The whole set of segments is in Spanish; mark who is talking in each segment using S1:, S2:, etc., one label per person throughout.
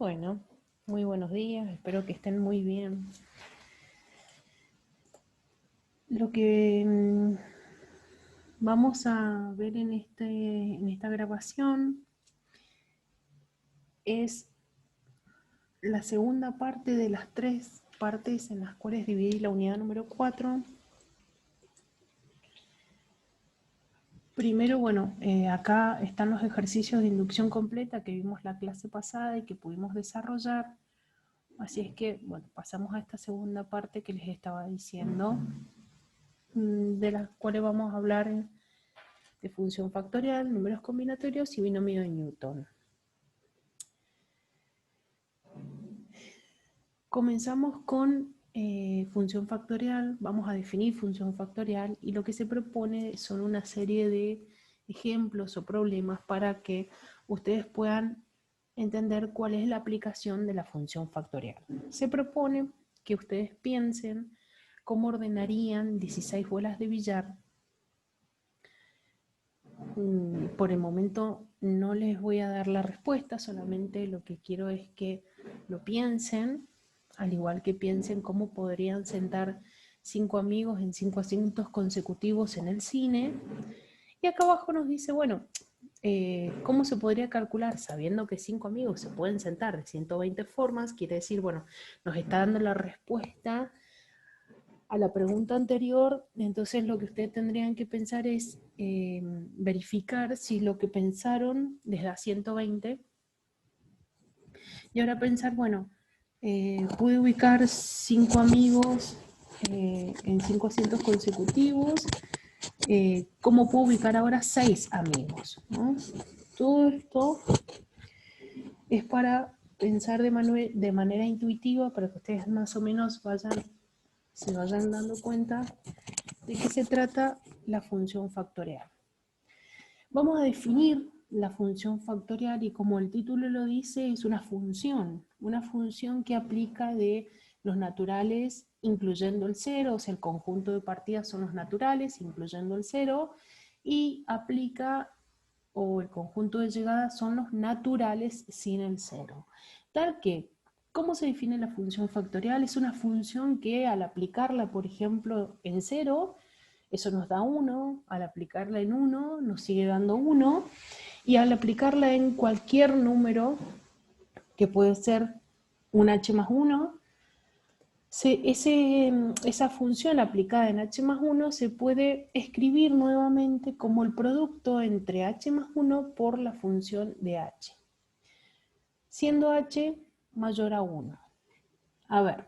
S1: Bueno, muy buenos días, espero que estén muy bien. Lo que vamos a ver en esta grabación es la segunda parte de las tres partes en las cuales dividí la unidad número 4. Primero, bueno, acá están los ejercicios de inducción completa que vimos la clase pasada y que pudimos desarrollar. Así es que, bueno, pasamos a esta segunda parte que les estaba diciendo, de las cuales vamos a hablar de función factorial, números combinatorios y binomio de Newton. Comenzamos con función factorial, vamos a definir función factorial y lo que se propone son una serie de ejemplos o problemas para que ustedes puedan entender cuál es la aplicación de la función factorial. Se propone que ustedes piensen cómo ordenarían 16 bolas de billar. Por el momento no les voy a dar la respuesta, solamente lo que quiero es que lo piensen, al igual que piensen cómo podrían sentar 5 amigos en 5 asientos consecutivos en el cine. Y acá abajo nos dice, bueno, ¿cómo se podría calcular? Sabiendo que 5 amigos se pueden sentar de 120 formas, quiere decir, bueno, nos está dando la respuesta a la pregunta anterior. Entonces lo que ustedes tendrían que pensar es verificar si lo que pensaron les da 120. Y ahora pensar, bueno, pude ubicar 5 amigos en 5 asientos consecutivos. ¿Cómo puedo ubicar ahora 6 amigos? ¿No? Todo esto es para pensar de manera intuitiva, para que ustedes más o menos se vayan dando cuenta de qué se trata la función factorial. Vamos a definir la función factorial y, como el título lo dice, es una función que aplica de los naturales incluyendo el cero, o sea, el conjunto de partidas son los naturales incluyendo el cero, y aplica, o el conjunto de llegadas son los naturales sin el cero. Tal que, ¿cómo se define la función factorial? Es una función que al aplicarla, por ejemplo, en cero, eso nos da 1, al aplicarla en 1 nos sigue dando 1, y al aplicarla en cualquier número, que puede ser un h más 1, esa función aplicada en h más 1 se puede escribir nuevamente como el producto entre h más 1 por la función de h, siendo h mayor a 1. A ver,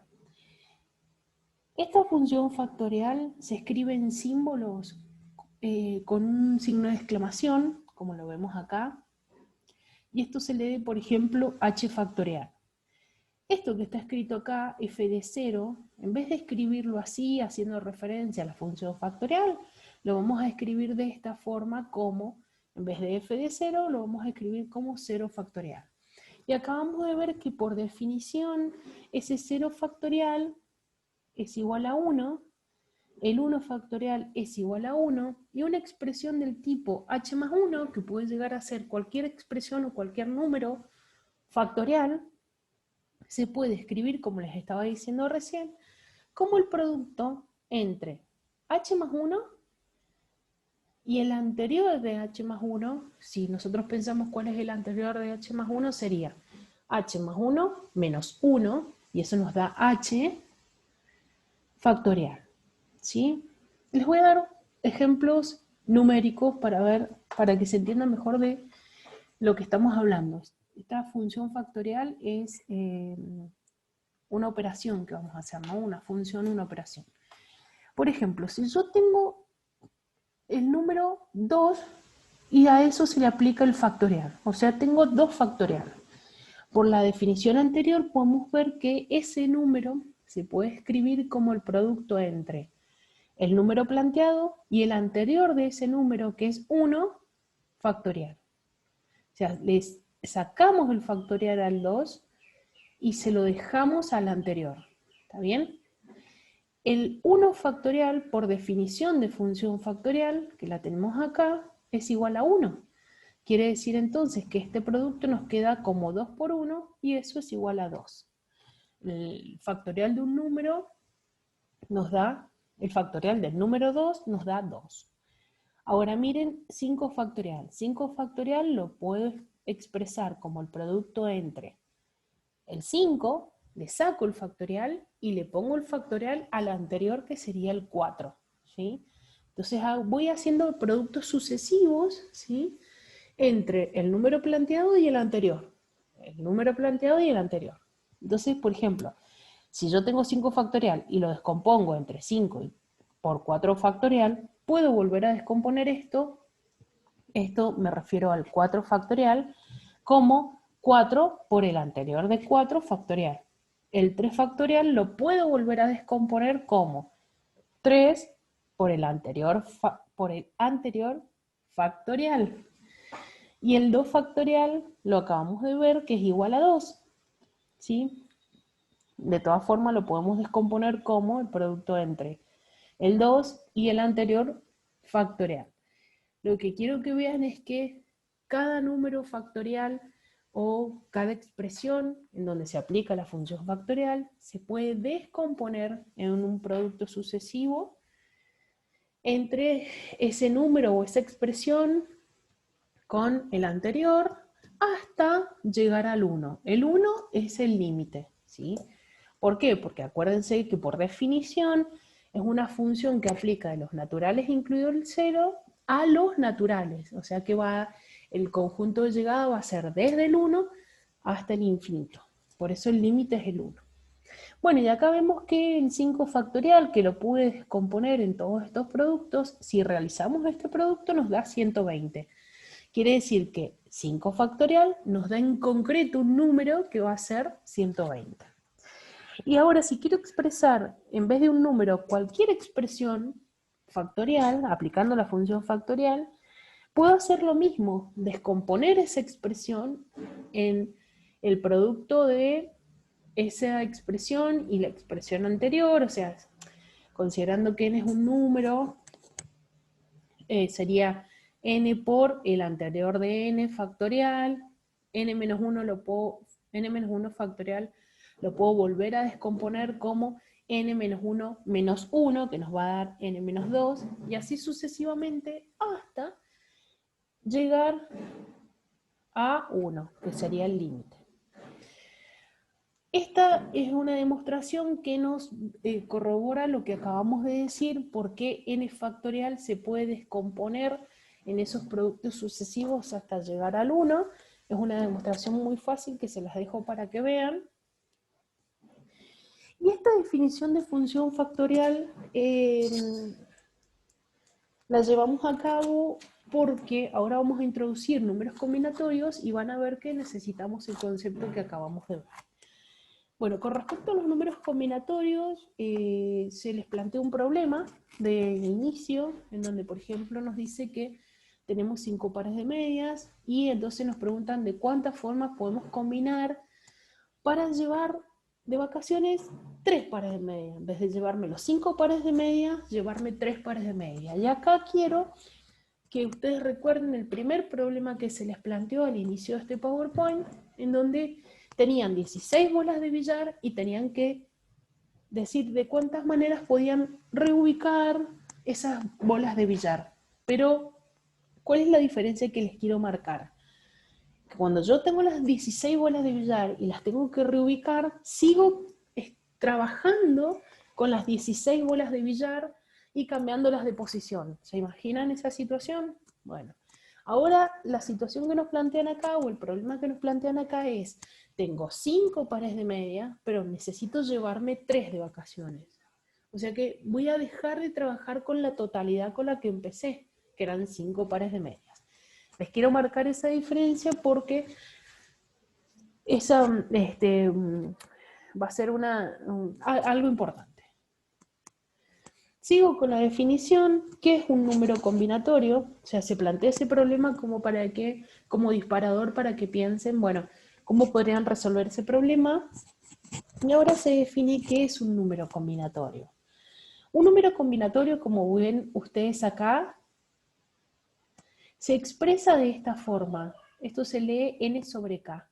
S1: esta función factorial se escribe en símbolos con un signo de exclamación, como lo vemos acá, y esto se lee, por ejemplo, h factorial. Esto que está escrito acá, f de 0, en vez de escribirlo así, haciendo referencia a la función factorial, lo vamos a escribir de esta forma como, en vez de f de 0, lo vamos a escribir como 0 factorial. Y acabamos de ver que por definición, ese 0 factorial es igual a 1, el 1 factorial es igual a 1, y una expresión del tipo h más 1, que puede llegar a ser cualquier expresión o cualquier número factorial, se puede escribir, como les estaba diciendo recién, como el producto entre h más 1 y el anterior de h más 1. Si nosotros pensamos cuál es el anterior de h más 1, sería h más 1 menos 1, y eso nos da h factorial. ¿Sí? Les voy a dar ejemplos numéricos para que se entienda mejor de lo que estamos hablando. Esta función factorial es una operación que vamos a hacer, ¿no? Una función, una operación. Por ejemplo, si yo tengo el número 2 y a eso se le aplica el factorial, o sea, tengo 2 factorial. Por la definición anterior podemos ver que ese número se puede escribir como el producto entre el número planteado y el anterior de ese número, que es 1 factorial. O sea, les sacamos el factorial al 2 y se lo dejamos al anterior. ¿Está bien? El 1 factorial, por definición de función factorial, que la tenemos acá, es igual a 1. Quiere decir entonces que este producto nos queda como 2 por 1 y eso es igual a 2. El factorial de un número nos da, el factorial del número 2 nos da 2. Ahora miren 5 factorial. 5 factorial lo puedo expresar como el producto entre el 5, le saco el factorial y le pongo el factorial al anterior que sería el 4. ¿Sí? Entonces voy haciendo productos sucesivos, ¿sí?, entre el número planteado y el anterior. El número planteado y el anterior. Entonces, por ejemplo, si yo tengo 5 factorial y lo descompongo entre 5 por 4 factorial, puedo volver a descomponer esto me refiero al 4 factorial, como 4 por el anterior de 4 factorial. El 3 factorial lo puedo volver a descomponer como 3 por el anterior factorial. Y el 2 factorial lo acabamos de ver que es igual a 2. ¿Sí? De todas formas lo podemos descomponer como el producto entre el 2 y el anterior factorial. Lo que quiero que vean es que cada número factorial o cada expresión en donde se aplica la función factorial se puede descomponer en un producto sucesivo entre ese número o esa expresión con el anterior hasta llegar al 1. El 1 es el límite, ¿sí? ¿Por qué? Porque acuérdense que por definición es una función que aplica de los naturales incluido el 0 a los naturales, o sea que el conjunto de llegada va a ser desde el 1 hasta el infinito. Por eso el límite es el 1. Bueno, y acá vemos que el 5 factorial, que lo pude descomponer en todos estos productos, si realizamos este producto nos da 120. Quiere decir que 5 factorial nos da en concreto un número que va a ser 120. Y ahora si quiero expresar en vez de un número cualquier expresión factorial, aplicando la función factorial, puedo hacer lo mismo, descomponer esa expresión en el producto de esa expresión y la expresión anterior, o sea, considerando que n es un número, sería n por el anterior de n factorial, n-1 factorial lo puedo volver a descomponer como n-1 menos 1, que nos va a dar n-2, y así sucesivamente hasta llegar a 1, que sería el límite. Esta es una demostración que nos corrobora lo que acabamos de decir, por qué n factorial se puede descomponer en esos productos sucesivos hasta llegar al 1. Es una demostración muy fácil que se las dejo para que vean. Y esta definición de función factorial la llevamos a cabo porque ahora vamos a introducir números combinatorios y van a ver que necesitamos el concepto que acabamos de ver. Bueno, con respecto a los números combinatorios, se les plantea un problema de inicio, en donde, por ejemplo, nos dice que tenemos 5 pares de medias, y entonces nos preguntan de cuántas formas podemos combinar para llevar de vacaciones 3 pares de medias. En vez de llevarme los 5 pares de medias, llevarme 3 pares de medias. Y acá quiero que ustedes recuerden el primer problema que se les planteó al inicio de este PowerPoint, en donde tenían 16 bolas de billar y tenían que decir de cuántas maneras podían reubicar esas bolas de billar. Pero, ¿cuál es la diferencia que les quiero marcar? Cuando yo tengo las 16 bolas de billar y las tengo que reubicar, sigo trabajando con las 16 bolas de billar y cambiándolas de posición. ¿Se imaginan esa situación? Bueno, ahora la situación que nos plantean acá, o el problema que nos plantean acá es, tengo 5 pares de media, pero necesito llevarme 3 de vacaciones. O sea que voy a dejar de trabajar con la totalidad con la que empecé, que eran 5 pares de medias. Les quiero marcar esa diferencia porque esa va a ser algo importante. Sigo con la definición. ¿Qué es un número combinatorio? O sea, se plantea ese problema como disparador para que piensen, bueno, ¿cómo podrían resolver ese problema? Y ahora se define qué es un número combinatorio. Un número combinatorio, como ven ustedes acá, Se expresa de esta forma. Esto se lee n sobre k.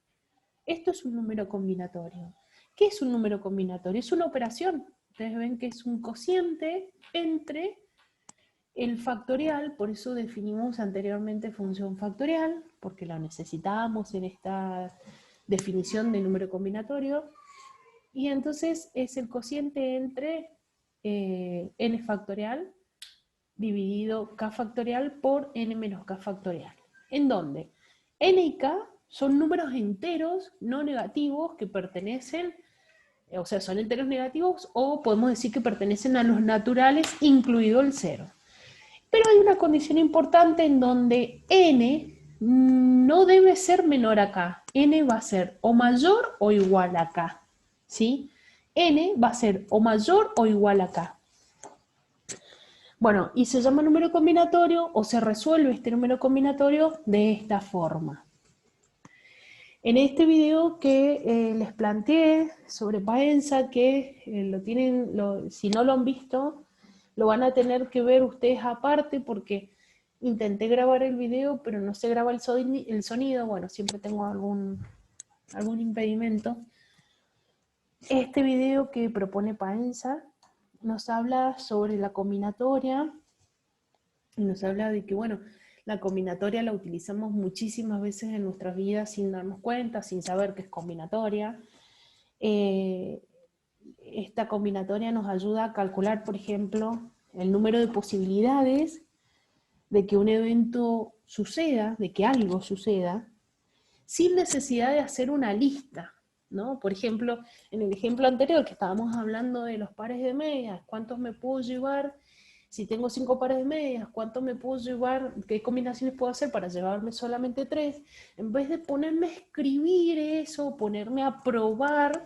S1: Esto es un número combinatorio. ¿Qué es un número combinatorio? Es una operación. Ustedes ven que es un cociente entre el factorial, por eso definimos anteriormente función factorial, porque la necesitábamos en esta definición de número combinatorio, y entonces es el cociente entre n factorial dividido k factorial por n menos k factorial. ¿En dónde? N y k son números enteros no negativos que pertenecen, o sea, son enteros negativos, o podemos decir que pertenecen a los naturales, incluido el cero. Pero hay una condición importante en donde n no debe ser menor a k. N va a ser o mayor o igual a k. ¿Sí? N va a ser o mayor o igual a k. Bueno, y se llama número combinatorio o se resuelve este número combinatorio de esta forma. En este video que les planteé sobre Paenza, que si no lo han visto, lo van a tener que ver ustedes aparte porque intenté grabar el video, pero no se graba el sonido. Bueno, siempre tengo algún impedimento. Este video que propone Paenza nos habla sobre la combinatoria y nos habla de que, bueno, la combinatoria la utilizamos muchísimas veces en nuestras vidas sin darnos cuenta, sin saber que es combinatoria. Esta combinatoria nos ayuda a calcular, por ejemplo, el número de posibilidades de que un evento suceda, de que algo suceda, sin necesidad de hacer una lista, ¿no? Por ejemplo, en el ejemplo anterior que estábamos hablando de los pares de medias, ¿cuántos me puedo llevar? Si tengo 5 pares de medias, ¿cuántos me puedo llevar? ¿Qué combinaciones puedo hacer para llevarme solamente 3? En vez de ponerme a escribir eso, ponerme a probar,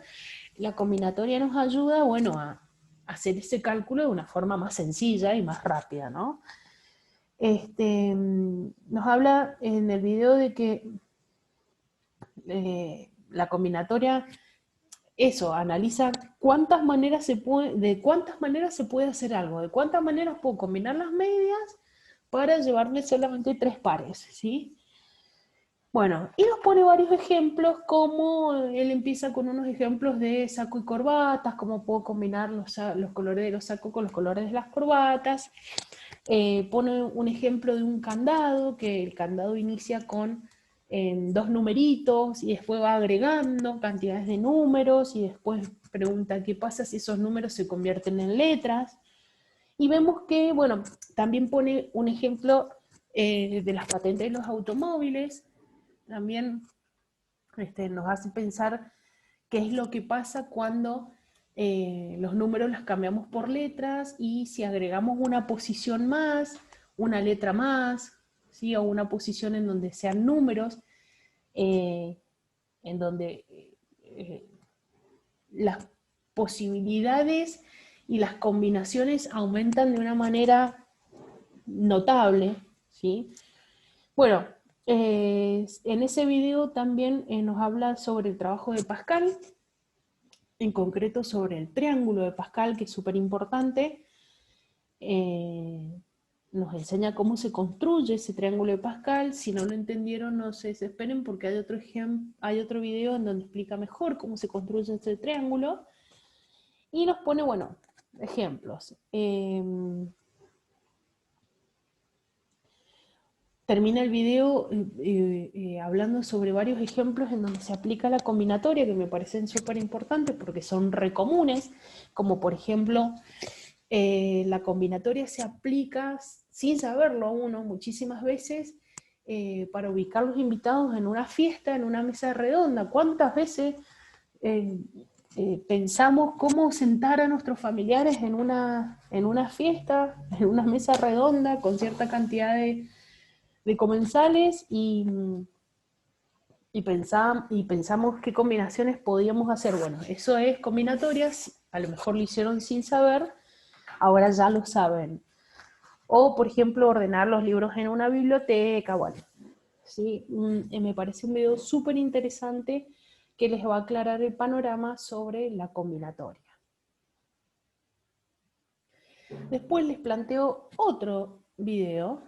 S1: la combinatoria nos ayuda, bueno, a hacer ese cálculo de una forma más sencilla y más rápida, ¿no? Nos habla en el video de que la combinatoria, eso, analiza de cuántas maneras se puede hacer algo, de cuántas maneras puedo combinar las medias para llevarme solamente 3 pares, ¿sí? Bueno, y nos pone varios ejemplos, como él empieza con unos ejemplos de saco y corbatas, cómo puedo combinar los colores de los sacos con los colores de las corbatas. Pone un ejemplo de un candado, que el candado inicia con 2 numeritos y después va agregando cantidades de números y después pregunta qué pasa si esos números se convierten en letras. Y vemos que, bueno, también pone un ejemplo de las patentes de los automóviles. También nos hace pensar qué es lo que pasa cuando los números los cambiamos por letras y si agregamos una posición más, una letra más, ¿sí? O una posición en donde sean números, en donde las posibilidades y las combinaciones aumentan de una manera notable, ¿sí? Bueno, en ese video también nos habla sobre el trabajo de Pascal, en concreto sobre el triángulo de Pascal, que es súper importante. Nos enseña cómo se construye ese triángulo de Pascal. Si no lo entendieron, no se desesperen porque hay otro video en donde explica mejor cómo se construye ese triángulo. Y nos pone, bueno, ejemplos. Termina el video hablando sobre varios ejemplos en donde se aplica la combinatoria, que me parecen súper importantes porque son re comunes, como por ejemplo, la combinatoria se aplica sin saberlo uno muchísimas veces para ubicar los invitados en una fiesta, en una mesa redonda. ¿Cuántas veces pensamos cómo sentar a nuestros familiares en una fiesta, en una mesa redonda con cierta cantidad de comensales y pensamos qué combinaciones podíamos hacer? Bueno, eso es combinatorias, a lo mejor lo hicieron sin saber, ahora ya lo saben. O, por ejemplo, ordenar los libros en una biblioteca, bueno, ¿sí? Me parece un video súper interesante que les va a aclarar el panorama sobre la combinatoria. Después les planteo otro video